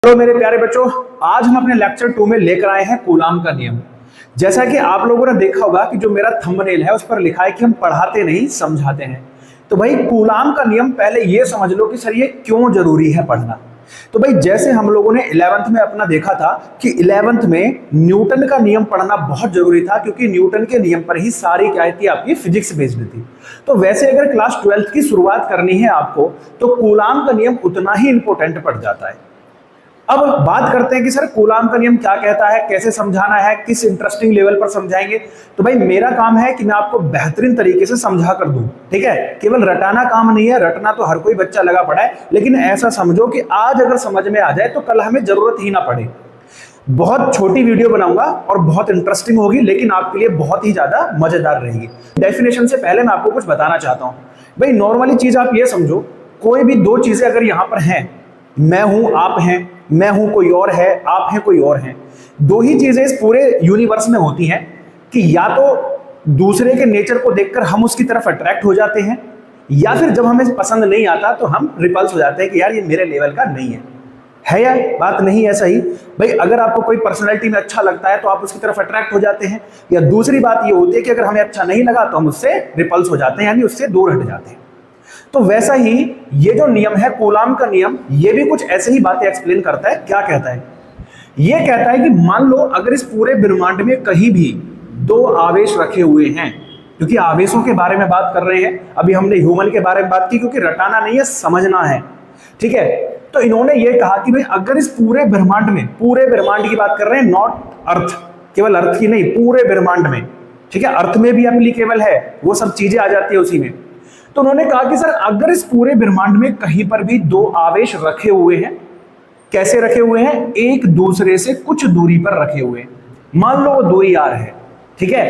Hello मेरे प्यारे बच्चों, आज हम अपने लेक्चर 2 में लेकर आए हैं कूलाम का नियम। जैसा कि आप लोगों ने देखा होगा कि जो मेरा थंबनेल है उस पर लिखा है कि हम पढ़ाते नहीं समझाते हैं। तो भाई कूलाम का नियम पहले ये समझ लो कि सर ये क्यों जरूरी है पढ़ना। तो भाई जैसे हम लोगों ने 11th में अपना देखा था कि 11th में न्यूटन का नियम पढ़ना बहुत जरूरी था, क्योंकि न्यूटन के नियम पर ही सारी क्या थी आपकी फिजिक्स बेस्ड थी। तो वैसे अगर क्लास 12th की शुरुआत करनी है आपको तो कूलाम का नियम उतना ही इंपॉर्टेंट पड़ जाता है। अब बात करते हैं कि सर कूलाम का नियम क्या कहता है, कैसे समझाना है, किस इंटरेस्टिंग लेवल पर समझाएंगे। तो भाई मेरा काम है कि मैं आपको बेहतरीन तरीके से समझा कर दूं, ठीक है। केवल रटाना काम नहीं है, रटना तो हर कोई बच्चा लगा पड़ा है, लेकिन ऐसा समझो कि आज अगर समझ में आ जाए तो कल हमें जरूरत ही ना पड़े। बहुत छोटी वीडियो बनाऊंगा और बहुत इंटरेस्टिंग होगी, लेकिन आपके लिए बहुत ही ज्यादा मजेदार रहेगी। डेफिनेशन से पहले मैं आपको कुछ बताना चाहता हूं। भाई नॉर्मली चीज आप ये समझो, कोई भी दो चीजें अगर यहां पर हैं, मैं हूं आप हैं, मैं हूं कोई और है, आप हैं कोई और हैं, दो ही चीजें इस पूरे यूनिवर्स में होती हैं कि या तो दूसरे के नेचर को देखकर हम उसकी तरफ अट्रैक्ट हो जाते हैं, या फिर जब हमें पसंद नहीं आता तो हम रिपल्स हो जाते हैं कि यार ये मेरे लेवल का नहीं है या बात नहीं ऐसा ही। भाई अगर आपको कोई पर्सनैलिटी में अच्छा लगता है तो आप उसकी तरफ अट्रैक्ट हो जाते हैं, या दूसरी बात ये होती है कि अगर हमें अच्छा नहीं लगा तो हम उससे रिपल्स हो जाते हैं, यानी उससे दूर हट जाते हैं। तो वैसा ही ये जो नियम है कूलाम का नियम, ये भी कुछ ऐसे ही बातें एक्सप्लेन करता है। क्या कहता है? ये कहता है कि मान लो अगर इस पूरे ब्रह्मांड में कहीं भी दो आवेश रखे हुए हैं, क्योंकि आवेशों के बारे में बात कर रहे हैं, अभी हमने ह्यूमन के बारे में बात की, क्योंकि रटाना नहीं है समझना है, ठीक है। तो इन्होंने ये कहा कि भाई अगर इस पूरे ब्रह्मांड में, पूरे ब्रह्मांड की बात कर रहे हैं, नॉट अर्थ, केवल अर्थ की नहीं, पूरे ब्रह्मांड में, ठीक है, अर्थ में भी एप्लीकेबल है, वो सब चीजें आ जाती है उसी में। तो उन्होंने कहा कि सर अगर इस पूरे ब्रह्मांड में कहीं पर भी दो आवेश रखे हुए हैं, कैसे रखे हुए हैं? एक दूसरे से कुछ दूरी पर रखे हुए हैं। मान लो वो दूरी आर है, ठीक है,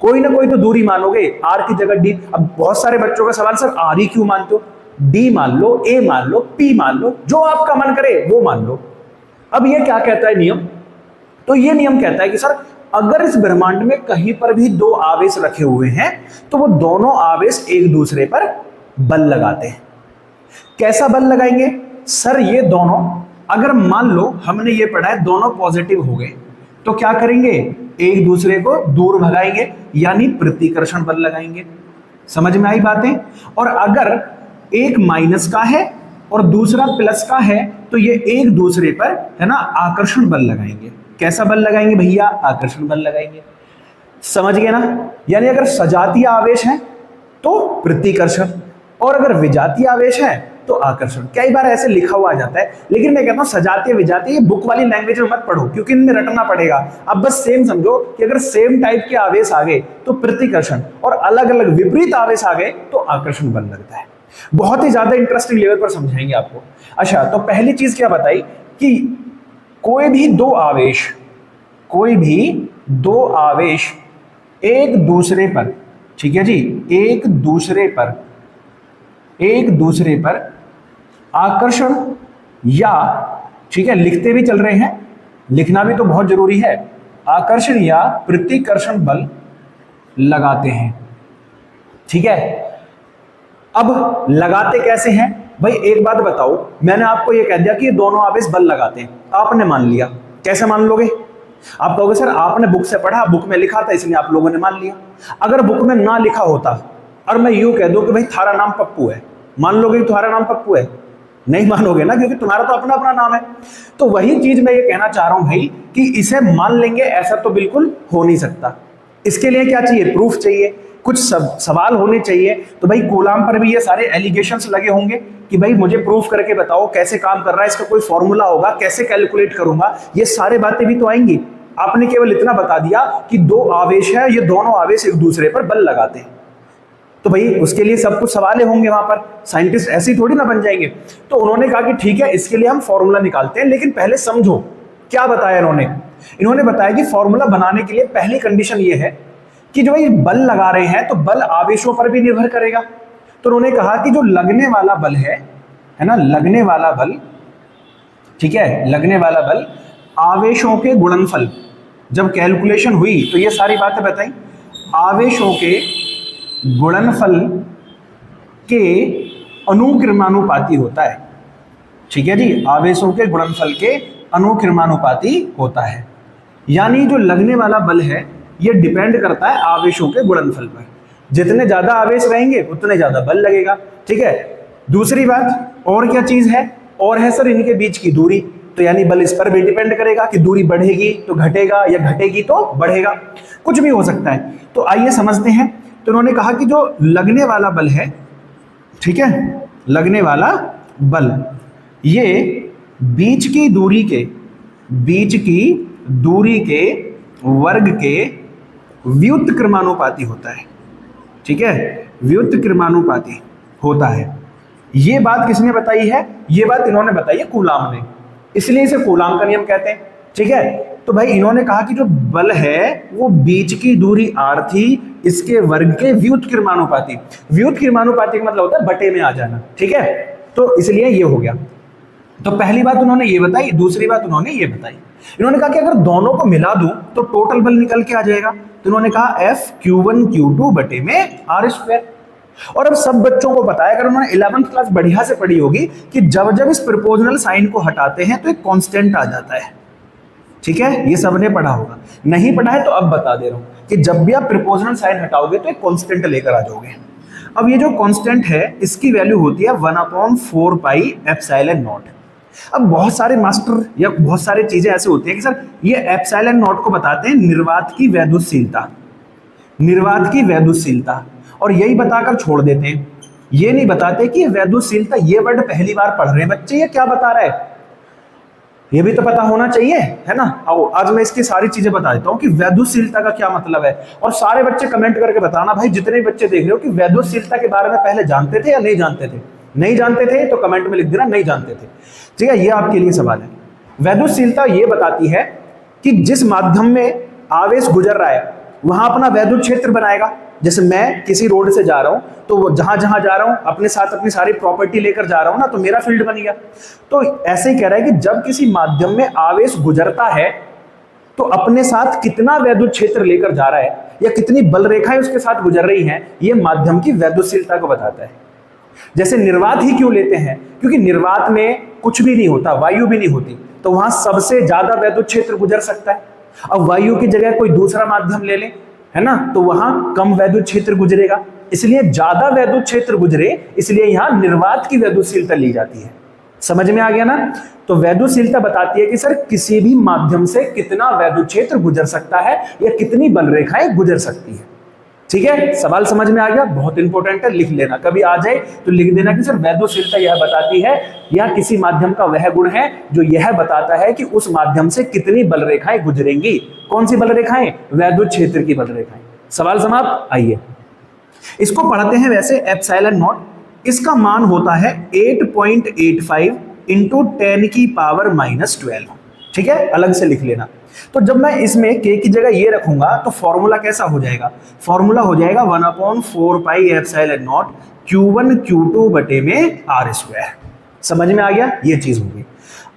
कोई ना कोई तो दूरी मानोगे, आर की जगह डी। अब बहुत सारे बच्चों का सवाल, सर आर ही क्यों मानते हो? डी मान लो, ए मान लो, पी मान लो, जो आपका मन करे वो मान लो। अब ये क्या कहता है नियम? तो ये नियम कहता है कि सर अगर इस ब्रह्मांड में कहीं पर भी दो आवेश रखे हुए हैं तो वो दोनों आवेश एक दूसरे पर बल लगाते हैं। कैसा बल लगाएंगे? सर ये दोनों, अगर मान लो हमने ये पढ़ा है दोनों पॉजिटिव हो गए तो क्या करेंगे? एक दूसरे को दूर भगाएंगे, यानी प्रतिकर्षण बल लगाएंगे। समझ में आई बातें? और अगर एक माइनस का है और दूसरा प्लस का है तो ये एक दूसरे पर, है ना, आकर्षण बल लगाएंगे। कैसा बल लगाएंगे भैया? आकर्षण बल लगाएंगे। समझ गए ना? यानी अगर सजातीय आवेश है तो प्रतिकर्षण, और अगर विजातीय आवेश है तो आकर्षण। कई बार ऐसे लिखा हुआ आ जाता है, लेकिन मैं कहता हूं सजातीय विजातीय ये बुक वाली लैंग्वेज में मत पढ़ो, क्योंकि इनमें रटना पड़ेगा। अब बस सेम समझो कि अगर सेम टाइप के आवेश आ गए तो प्रतिकर्षण, और अलग अलग विपरीत आवेश आ गए तो आकर्षण बल लगता है। बहुत ही ज्यादा इंटरेस्टिंग लेवल पर समझाएंगे आपको। अच्छा, तो पहली चीज क्या बताई कि कोई भी दो आवेश, कोई भी दो आवेश एक दूसरे पर, ठीक है जी, एक दूसरे पर आकर्षण या, ठीक है, लिखते भी चल रहे हैं, लिखना भी तो बहुत जरूरी है, आकर्षण या प्रतिकर्षण बल लगाते हैं, ठीक है। अब लगाते कैसे हैं भाई? एक बात बताओ, मैंने आपको यह कह दिया कि ये दोनों आवेश बल लगाते हैं, आपने मान लिया, कैसे मान लोगे? आप कहोगे सर आपने बुक से पढ़ा, बुक में लिखा था इसलिए आप लोगों ने मान लिया। अगर बुक में ना लिखा होता और मैं यूं कह दूं कि भाई थारा नाम पप्पू है, मान लोगे कि तुम्हारा नाम पप्पू है? नहीं मानोगे ना, क्योंकि तुम्हारा तो अपना अपना नाम है। तो वही चीज मैं ये कहना चाह रहा हूं भाई कि इसे मान लेंगे ऐसा तो बिल्कुल हो नहीं सकता। इसके लिए क्या चाहिए? प्रूफ चाहिए, कुछ सवाल होने चाहिए। तो भाई कूलाम पर भी ये सारे एलिगेशंस लगे होंगे कि भाई मुझे प्रूफ करके बताओ कैसे काम कर रहा है, इसका कोई फॉर्मूला होगा, कैसे कैलकुलेट करूंगा, ये सारे बातें भी तो आएंगी। आपने केवल इतना बता दिया कि दो आवेश है, ये दोनों आवेश एक दूसरे पर बल लगाते हैं, तो भाई उसके लिए सब कुछ सवाल होंगे वहां पर, साइंटिस्ट ऐसे ही थोड़ी ना बन जाएंगे। तो उन्होंने कहा कि ठीक है, इसके लिए हम फॉर्मूला निकालते हैं, लेकिन पहले समझो क्या बताया इन्होंने बताया कि फॉर्मूला बनाने के लिए पहली कंडीशन ये है कि जो ये बल लगा रहे हैं तो बल आवेशों पर भी निर्भर करेगा। तो उन्होंने कहा कि जो लगने वाला बल है ना, लगने वाला बल, ठीक है, लगने वाला बल आवेशों के गुणनफल, जब कैलकुलेशन हुई तो ये सारी बातें बताई, आवेशों के गुणनफल के अनुक्रमानुपाती होता है। ठीक है जी, आवेशों के गुणनफल के अनुक्रमानुपाती होता है। यानी जो लगने वाला बल है ये डिपेंड करता है आवेशों के गुणनफल पर। जितने ज्यादा आवेश रहेंगे उतने ज्यादा बल लगेगा। ठीक है, दूसरी बात और क्या चीज है, और है सर इनके बीच की दूरी। तो यानी बल इस पर भी डिपेंड करेगा कि दूरी बढ़ेगी तो घटेगा या घटेगी तो बढ़ेगा, कुछ भी हो सकता है। तो आइए समझते हैं। तो उन्होंने कहा कि जो लगने वाला बल है, ठीक है, लगने वाला बल ये बीच की दूरी के वर्ग के व्युत्क्रमानुपाती होता है। ठीक है, व्युत्क्रमानुपाती होता है। ये बात किसने बताई है? ये बात इन्होंने बताई है कूलाम ने, इसलिए इसे कूलाम का नियम कहते हैं। ठीक है, तो भाई इन्होंने कहा कि जो बल है वो बीच की दूरी r थी, इसके वर्ग के व्युत्क्रमानुपाती। व्युत्क्रमानुपाती का मतलब होता है बटे में आ जाना। ठीक है, तो इसलिए ये हो गया। तो पहली बात उन्होंने ये बताई, दूसरी बात उन्होंने ये बताई, इन्होंने कहा कि अगर दोनों को मिला दूं तो टोटल बल निकल के आ जाएगा। तो उन्होंने कहा F(q1 q2) बटे में r²। और अब सब बच्चों को पता है, अगर उन्होंने 11th क्लास बढ़िया से पढ़ी होगी, कि जब जब इस प्रोपोर्शनल साइन को हटाते हैं तो एक कांस्टेंट आ जाता है। ठीक है, ये सबने पढ़ा होगा। नहीं पढ़ा है तो अब बता दे रहा हूं कि जब भी आप प्रोपोर्शनल साइन हटाओगे तो एक कांस्टेंट लेकर आ जाओगे। अब ये जो कांस्टेंट है इसकी वैल्यू होती है 1/4 पाई एप्सिलॉन नॉट। अब बहुत सारे मास्टर या बहुत सारी चीजें ऐसे होती है कि सर ये एप्सिलॉन नॉट को बताते हैं निर्वात की वैद्युतशीलता, निर्वात की वैद्युतशीलता, और यही बताकर छोड़ देते हैं। ये नहीं बताते कि वैद्युतशीलता, ये वर्ड पहली बार पढ़ रहे हैं बच्चे, ये क्या बता रहा है, ये भी तो पता होना चाहिए, है ना। आओ आज मैं इसकी सारी चीजें बता देता हूँ कि वैद्युतशीलता का क्या मतलब है। और सारे बच्चे कमेंट करके बताना भाई, जितने बच्चे देख रहे हो, कि वैद्युतशीलता के बारे में पहले जानते थे या नहीं जानते थे। नहीं जानते थे तो कमेंट में लिख देना नहीं जानते थे। ठीक है, ये आपके लिए सवाल है। वैद्युतशीलता ये बताती है कि जिस माध्यम में आवेश गुजर रहा है वहां अपना वैद्युत क्षेत्र बनाएगा। जैसे मैं किसी रोड से जा रहा हूं तो जहां जहां जा रहा हूं अपने साथ अपनी सारी प्रॉपर्टी लेकर जा रहा हूं ना, तो मेरा फील्ड बन गया। तो ऐसे ही कह रहा है कि जब किसी माध्यम में आवेश गुजरता है तो अपने साथ कितना वैद्युत क्षेत्र लेकर जा रहा है या कितनी बल रेखाएं उसके साथ गुजर रही हैं, ये माध्यम की वैद्युतशीलता को बताता है। जैसे निर्वात ही क्यों लेते हैं, क्योंकि निर्वात में कुछ भी नहीं होता, वायु भी नहीं होती, तो वहां सबसे ज्यादा वैद्युत क्षेत्र गुजर सकता है। अब वायु की जगह कोई दूसरा माध्यम ले लें, है ना, तो वहां कम वैद्युत क्षेत्र गुजरेगा, इसलिए ज्यादा वैद्युत क्षेत्र गुजरे, इसलिए यहां निर्वात की वैद्युतशीलता ली जाती है। समझ में आ गया ना। तो वैद्युतशीलता बताती है कि सर किसी भी माध्यम से कितना वैद्युत क्षेत्र गुजर सकता है या कितनी बल रेखाएं गुजर सकती है। ठीक है, सवाल समझ में आ गया, बहुत इंपॉर्टेंट है, लिख लेना। कभी आ जाए तो लिख देना कि सर वैद्युतशीलता यह बताती है या किसी माध्यम का वह गुण है जो यह बताता है कि उस माध्यम से कितनी बल रेखाएं गुजरेंगी। कौन सी बल रेखाएं? वैद्युत क्षेत्र की बल रेखाएं। सवाल समाप्त। आइए इसको पढ़ते हैं। वैसे एप्सिलॉन नॉट, इसका मान होता है 8.85 इंटू 10⁻⁻12। ठीक है, अलग से लिख लेना। तो जब मैं इसमें k की जगह ये रखूंगा तो फॉर्मूला कैसा हो जाएगा? फॉर्मूला हो जाएगा 1/4 pi epsilon not q1 q2 बटे में r²। समझ में आ गया, ये चीज होगी।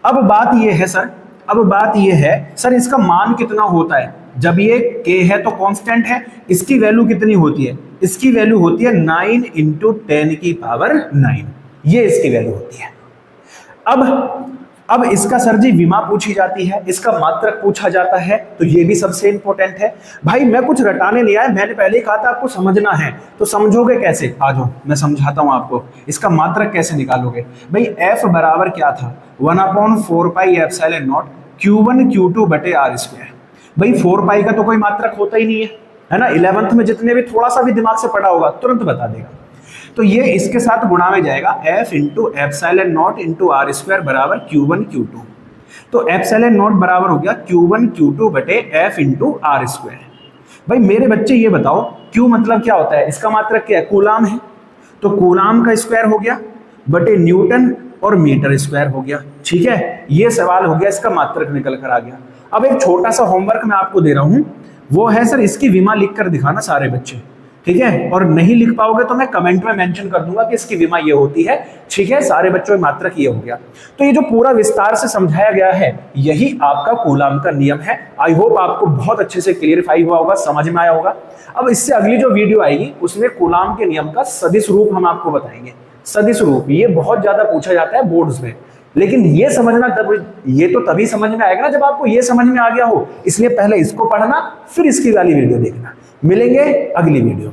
अब बात ये है सर, अब बात ये है सर इसका मान कितना होता है? जब ये k है तो कांस्टेंट है, इसकी वैल्यू कितनी होती है? इसकी वैल्यू होती है 9 इंटू 10⁹, ये इसकी वैल्यू होती है। अब इसका सर जी विमा पूछी जाती है, इसका मात्रक पूछा जाता है, तो ये भी सबसे इंपॉर्टेंट है। भाई मैं कुछ रटाने नहीं आया, मैंने पहले ही कहा था आपको समझना है, तो समझोगे कैसे? आ जाओ मैं समझाता हूं आपको। इसका मात्रक कैसे निकालोगे? भाई f बराबर क्या था? 1/4 pi epsilon not q1 q2 बटे r²। भाई 4 पाई का तो कोई मात्रक होता ही नहीं है ना। 11th में जितने भी थोड़ा सा भी दिमाग से पढ़ा होगा तुरंत बता देगा। तो ये इसके साथ गुणा में जाएगा, f into epsilon not into r² बराबर q1 q2। तो एप्सिलॉन नॉट बराबर हो गया q1 q2 बटे f इंटू r²। भाई मेरे बच्चे ये बताओ q मतलब क्या होता है? इसका मात्रक क्या है? कूलाम है, तो कूलाम का स्क्वायर हो गया बटे न्यूटन और मीटर स्क्वायर हो गया। ठीक है, ये सवाल हो गया, इसका मात्रक निकल कर आ गया। अब एक छोटा सा होमवर्क मैं आपको दे रहा हूं, वो है सर इसकी विमा लिख कर दिखाना सारे बच्चे। ठीक है, और नहीं लिख पाओगे तो मैं कमेंट में मेंशन कर दूंगा कि इसकी विमा ये होती है। ठीक है, सारे बच्चों में मात्रक ये हो गया। तो ये जो पूरा विस्तार से समझाया गया है यही आपका कूलाम का नियम है। आई होप आपको बहुत अच्छे से क्लियरिफाई हुआ होगा, समझ में आया होगा। अब इससे अगली जो वीडियो आएगी उसमें कूलाम के नियम का सदिश रूप हम आपको बताएंगे। सदिश रूप ये बहुत ज्यादा पूछा जाता है बोर्ड्स में लेकिन ये समझना ये तो तभी समझ में आएगा ना जब आपको ये समझ में आ गया हो। इसलिए पहले इसको पढ़ना, फिर इसकी वाली वीडियो देखना। मिलेंगे अगली वीडियो।